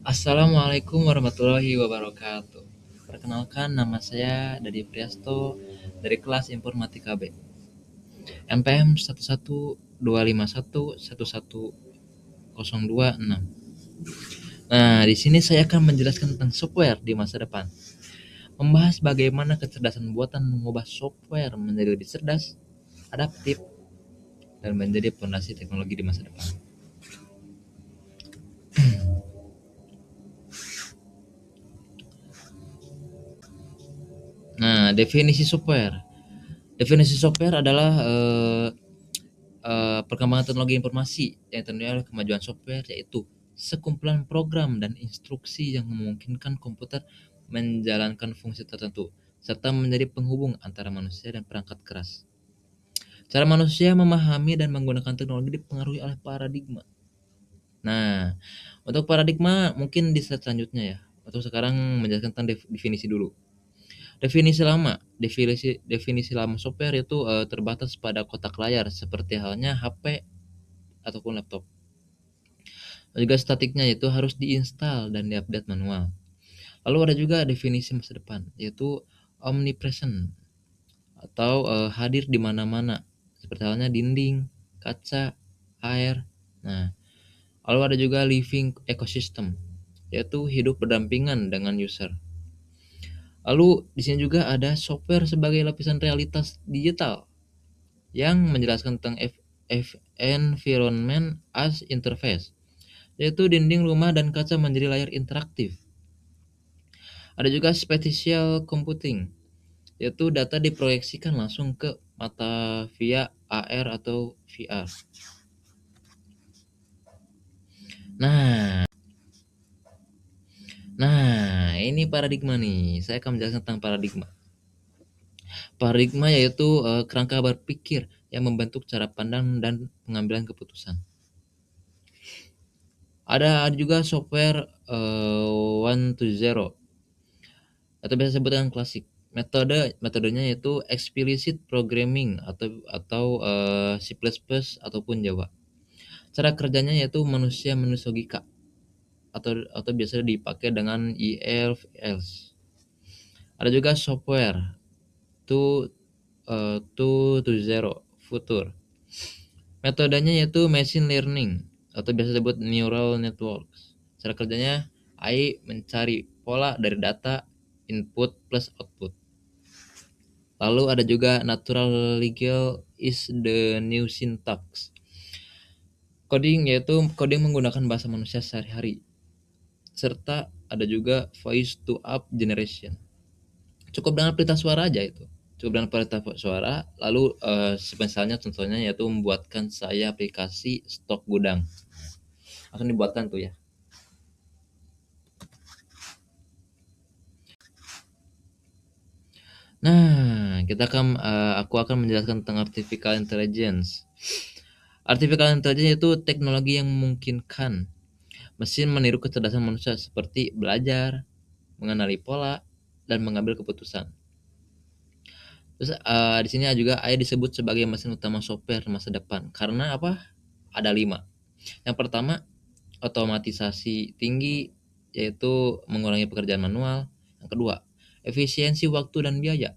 Assalamualaikum warahmatullahi wabarakatuh. Perkenalkan, nama saya Dadi Priasto dari kelas Informatika B. MPM 11251110206. Nah, di sini saya akan menjelaskan tentang software di masa depan. Membahas bagaimana kecerdasan buatan mengubah software menjadi lebih cerdas, adaptif, dan menjadi fondasi teknologi di masa depan. Nah, definisi software. Definisi software adalah perkembangan teknologi informasi yang terdiri oleh kemajuan software, yaitu sekumpulan program dan instruksi yang memungkinkan komputer menjalankan fungsi tertentu serta menjadi penghubung antara manusia dan perangkat keras. Cara manusia memahami dan menggunakan teknologi dipengaruhi oleh paradigma. Nah, untuk paradigma mungkin di slide selanjutnya ya. Untuk sekarang menjelaskan tentang definisi dulu. Definisi lama, definisi lama software itu terbatas pada kotak layar seperti halnya HP ataupun laptop. Juga statiknya itu harus diinstal dan diupdate manual. Lalu ada juga definisi masa depan, yaitu omnipresent atau hadir di mana-mana, seperti halnya dinding, kaca, air. Nah, lalu ada juga living ecosystem, yaitu hidup berdampingan dengan user. Lalu di sini juga ada software sebagai lapisan realitas digital yang menjelaskan tentang environment as interface, yaitu dinding rumah dan kaca menjadi layar interaktif. Ada juga spatial computing, yaitu data diproyeksikan langsung ke mata via AR atau VR. Nah, ini paradigma nih. Saya akan menjelaskan tentang paradigma. Paradigma yaitu kerangka berpikir yang membentuk cara pandang dan pengambilan keputusan. Ada juga software 1.0 atau biasa disebut dengan klasik. Metodenya yaitu explicit programming atau C++ ataupun Java. Cara kerjanya yaitu manusia menulis logika atau biasa dipakai dengan if else. Ada juga software 2.0 future. Metodenya yaitu machine learning atau biasa disebut neural networks. Cara kerjanya AI mencari pola dari data input plus output. Lalu ada juga natural legal is the new syntax. Coding yaitu coding menggunakan bahasa manusia sehari-hari. Serta ada juga voice to up generation. Cukup dengan perintah suara aja itu. Cukup dengan perintah suara, lalu misalnya contohnya yaitu membuatkan saya aplikasi stok gudang. Akan dibuatkan tuh ya. Nah, aku akan menjelaskan tentang artificial intelligence. Artificial intelligence itu teknologi yang memungkinkan mesin meniru kecerdasan manusia seperti belajar, mengenali pola, dan mengambil keputusan. Terus di sini juga AI disebut sebagai mesin utama software masa depan. Karena apa? Ada 5. Yang pertama, otomatisasi tinggi, yaitu mengurangi pekerjaan manual. Yang kedua, efisiensi waktu dan biaya.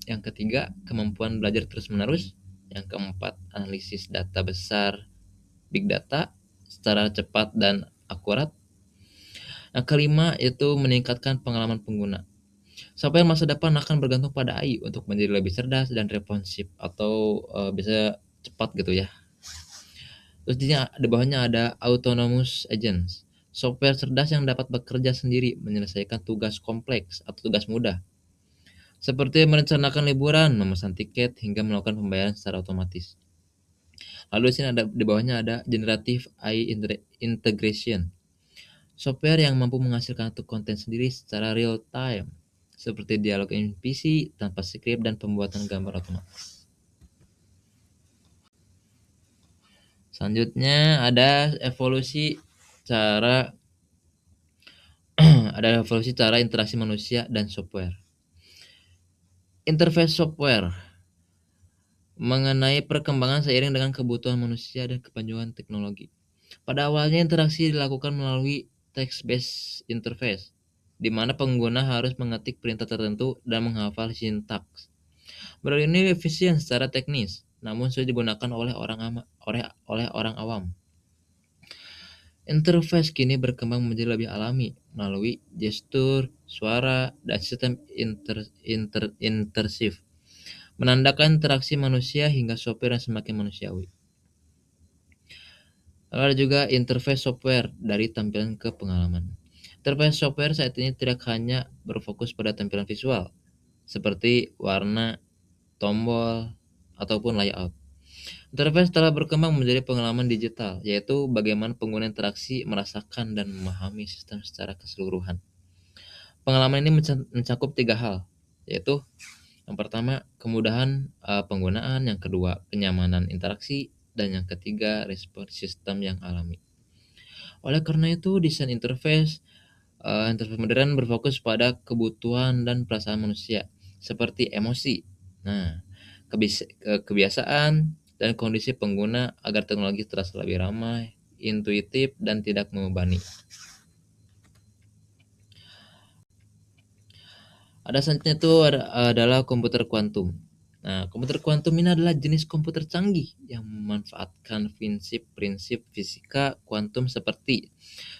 Yang ketiga, kemampuan belajar terus-menerus. Yang keempat, analisis data besar, big data, secara cepat dan akurat. Yang kelima, itu meningkatkan pengalaman pengguna. Software masa depan akan bergantung pada AI untuk menjadi lebih cerdas dan responsif atau bisa cepat gitu ya. Terus di bawahnya ada autonomous agents. Software cerdas yang dapat bekerja sendiri menyelesaikan tugas kompleks atau tugas mudah. Seperti merencanakan liburan, memesan tiket, hingga melakukan pembayaran secara otomatis. Lalu di sini di bawahnya ada generative AI integration. Software yang mampu menghasilkan konten sendiri secara real time, seperti dialog NPC tanpa skrip dan pembuatan gambar otomatis. Selanjutnya cara ada evolusi cara interaksi manusia dan software. Interface software mengenai perkembangan seiring dengan kebutuhan manusia dan kemajuan teknologi. Pada awalnya interaksi dilakukan melalui text-based interface, di mana pengguna harus mengetik perintah tertentu dan menghafal sintaks. Model ini efisien secara teknis, namun sulit digunakan oleh orang awam. Interface kini berkembang menjadi lebih alami melalui gestur, suara, dan sistem intersif, menandakan interaksi manusia hingga software yang semakin manusiawi. Lalu ada juga interface software dari tampilan ke pengalaman. Interface software saat ini tidak hanya berfokus pada tampilan visual, seperti warna, tombol, ataupun layout. Interface telah berkembang menjadi pengalaman digital, yaitu bagaimana pengguna interaksi, merasakan, dan memahami sistem secara keseluruhan. Pengalaman ini mencakup 3 hal, yaitu yang pertama, kemudahan penggunaan, yang kedua, kenyamanan interaksi, dan yang ketiga, respon sistem yang alami. Oleh karena itu, desain interface modern berfokus pada kebutuhan dan perasaan manusia, seperti emosi, nah, kebiasaan, dan kondisi pengguna agar teknologi terasa lebih ramah, intuitif, dan tidak membebani. Ada selanjutnya itu adalah komputer kuantum. Nah, komputer kuantum ini adalah jenis komputer canggih yang memanfaatkan prinsip-prinsip fisika kuantum seperti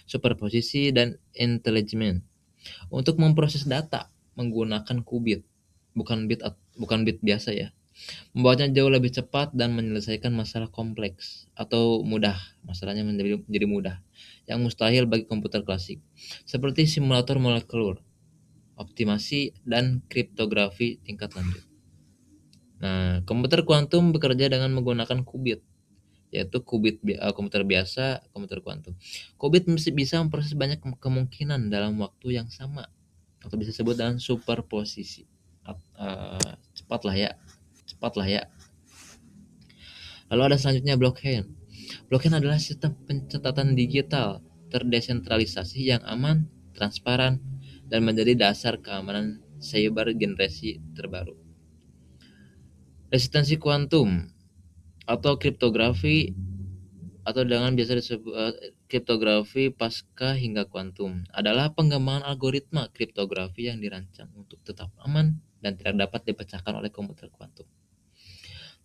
superposisi dan entanglement untuk memproses data menggunakan qubit, bukan bit biasa ya. Membuatnya jauh lebih cepat dan menyelesaikan masalah kompleks atau mudah. Masalahnya menjadi mudah, yang mustahil bagi komputer klasik, seperti simulator molekuler, optimasi, dan kriptografi tingkat lanjut. Nah, komputer kuantum bekerja dengan menggunakan qubit, yaitu komputer biasa, komputer kuantum. Qubit bisa memproses banyak kemungkinan dalam waktu yang sama, atau bisa disebut dengan superposisi. Cepat lah ya. Lalu ada selanjutnya blockchain. Blockchain adalah sistem pencatatan digital terdesentralisasi yang aman, transparan, dan menjadi dasar keamanan cyber generasi terbaru. Resistensi kuantum atau kriptografi, atau dengan biasa disebut kriptografi pasca hingga kuantum, adalah pengembangan algoritma kriptografi yang dirancang untuk tetap aman dan tidak dapat dipecahkan oleh komputer kuantum.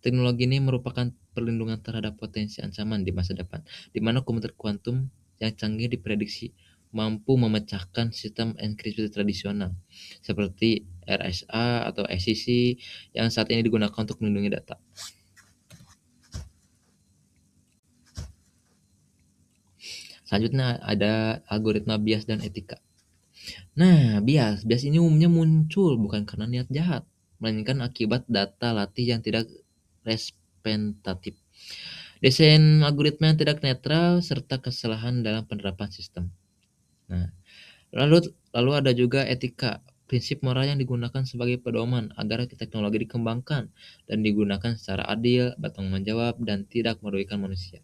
Teknologi ini merupakan perlindungan terhadap potensi ancaman di masa depan, di mana komputer kuantum yang canggih diprediksi mampu memecahkan sistem enkripsi tradisional seperti RSA atau SEC yang saat ini digunakan untuk melindungi data. Selanjutnya ada algoritma bias dan etika. Nah, bias ini umumnya muncul bukan karena niat jahat, melainkan akibat data latih yang tidak representatif, desain algoritma yang tidak netral, serta kesalahan dalam penerapan sistem. Nah, lalu ada juga etika, prinsip moral yang digunakan sebagai pedoman agar teknologi dikembangkan dan digunakan secara adil, bertanggung jawab, dan tidak merugikan manusia.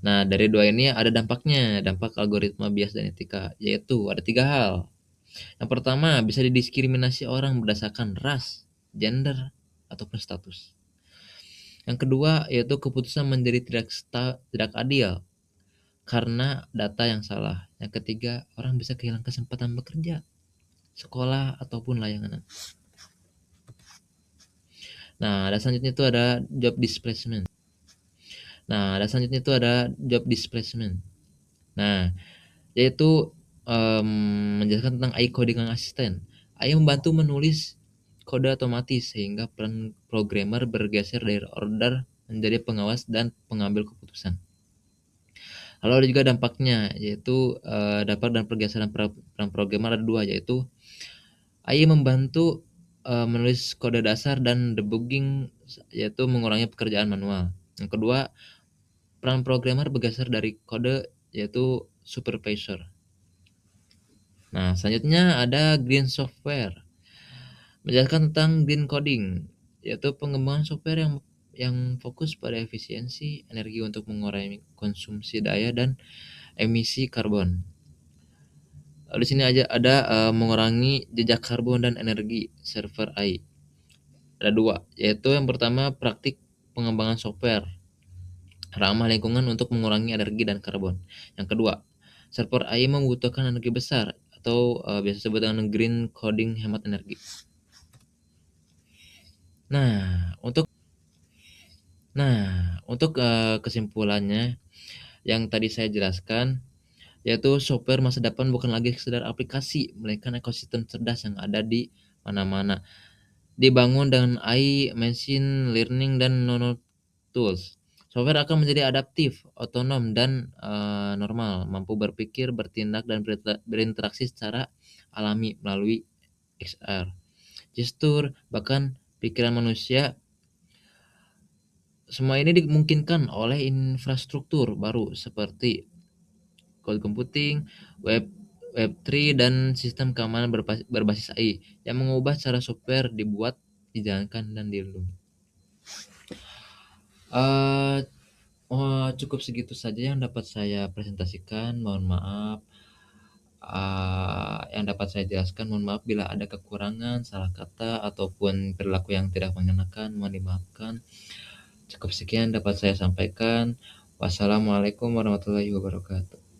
Nah, dari dua ini ada dampaknya, dampak algoritma bias dan etika, yaitu ada 3 hal. Yang pertama, bisa didiskriminasi orang berdasarkan ras, gender, ataupun status. Yang kedua, yaitu keputusan menjadi tidak adil karena data yang salah. Yang ketiga, orang bisa kehilangan kesempatan bekerja, sekolah, ataupun layanan. Nah, ada selanjutnya itu ada job displacement. Nah, yaitu menjelaskan tentang AI coding assistant. AI membantu menulis kode otomatis sehingga peran programmer bergeser dari order menjadi pengawas dan pengambil keputusan. Lalu ada juga dampaknya, yaitu dampak dan pergeseran peran programmer ada 2, yaitu AI membantu menulis kode dasar dan debugging, yaitu mengurangi pekerjaan manual. Yang kedua, peran programmer bergeser dari kode, yaitu supervisor. Nah, selanjutnya ada green software. Menjelaskan tentang green coding, yaitu pengembangan software yang fokus pada efisiensi energi untuk mengurangi konsumsi daya dan emisi karbon. Lalu di sini ada mengurangi jejak karbon dan energi server AI. Ada 2, yaitu yang pertama praktik pengembangan software ramah lingkungan untuk mengurangi energi dan karbon. Yang kedua, Server AI membutuhkan energi besar atau biasa disebut dengan green coding, hemat energi. Nah, untuk kesimpulannya yang tadi saya jelaskan, yaitu software masa depan bukan lagi sekedar aplikasi, melainkan ekosistem cerdas yang ada di mana-mana. Dibangun dengan AI, machine learning, dan neural tools. Software akan menjadi adaptif, otonom, dan normal, mampu berpikir, bertindak, dan berinteraksi secara alami melalui XR, gestur, bahkan pikiran manusia. Semua ini dimungkinkan oleh infrastruktur baru seperti cloud computing, web Web3, dan sistem keamanan berbasis AI yang mengubah cara software dibuat, dijalankan, dan dilindungi. Eh, cukup segitu saja yang dapat saya presentasikan. Mohon maaf, yang dapat saya jelaskan. Mohon maaf bila ada kekurangan, salah kata, ataupun perilaku yang tidak mengenakan. Mohon dimaafkan. Cukup sekian dapat saya sampaikan. Wassalamualaikum warahmatullahi wabarakatuh.